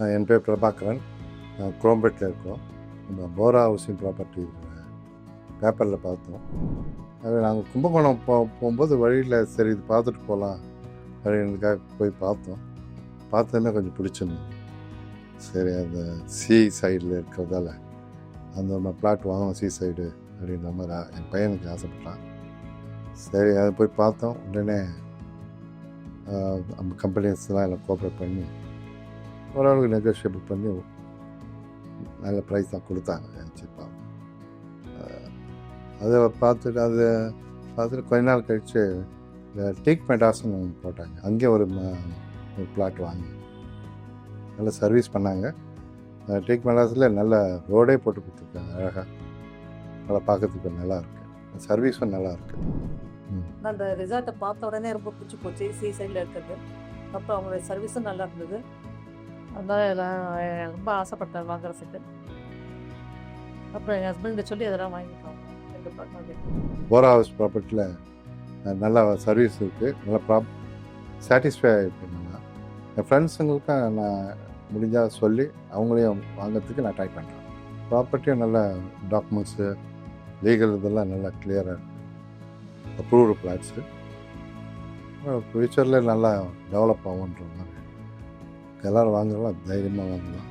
என் பேர் பிரபாகரன். குரோம்பேட்டில் இருக்கோம். நம்ம போரா ஹவுசிங் ப்ராப்பர்ட்டி பேப்பரில் பார்த்தோம். அது நாங்கள் கும்பகோணம் போகும்போது வழியில் சரி இது பார்த்துட்டு போகலாம் அப்படின்றதுக்காக போய் பார்த்தோம். பார்த்ததுமே கொஞ்சம் பிடிச்சிருந்தது. சரி, அந்த சீ சைடில் இருக்கிறதால அந்த பிளாட் வாங்கணும் சீ சைடு அப்படின்ற மாதிரி என் பையனுக்கு ஆசைப்பட்டான். சரி, அதை போய் பார்த்தோம். உடனே நம்ம கம்பெனிஸ்லாம் எல்லாம் கோஆப்ரேட் பண்ணி ஓரளவுக்கு நெகோஷியபிள் பண்ணி நல்ல ப்ரைஸ் தான் கொடுத்தாங்க. சீப்பாக அதை பார்த்துட்டு கொஞ்ச நாள் கழித்து இந்த டீக் மெடாஸ்ன்னு போட்டாங்க. அங்கே ஒரு பிளாட் வாங்கி நல்ல சர்வீஸ் பண்ணாங்க. டீக் மெடாஸில் நல்ல ரோடே போட்டு கொடுத்துருக்காங்க. அழகாக நல்லா பார்க்கறதுக்கு நல்லா இருக்குது. சர்வீஸும் நல்லா இருக்குது. நான் அந்த ரிசார்ட்டை பார்த்த உடனே ரொம்ப பிடிச்சி போச்சு. சீ சைடில் இருக்கிறது. அப்புறம் அவங்களுடைய சர்வீஸும் நல்லா இருந்தது. அதனால் நான் ரொம்ப ஆசைப்பட்டேன் வாங்குறதுக்கு. அப்புறம் எங்கள் ஹஸ்பண்ட் சொல்லி அதெல்லாம் வாங்கிட்டோம். போரா ஹவுஸ் ப்ராப்பர்ட்டியில் நல்லா சர்வீஸ் இருக்குது. நல்லா சாட்டிஸ்ஃபை பண்ணலாம். என் ஃப்ரெண்ட்ஸுங்களுக்கும் நான் முடிஞ்சால் சொல்லி அவங்களையும் வாங்கிறதுக்கு நான் ட்ரை பண்ணுறேன். ப்ராப்பர்ட்டியும் நல்ல டாக்குமெண்ட்ஸு லீகல் இதெல்லாம் நல்லா கிளியராக இருக்குது. Approved plots. ஃப்யூச்சரில் நல்லா டெவலப் ஆகுன்ற மாதிரி எல்லோரும் வாங்குறோம், தைரியமாக வாங்கலாம்.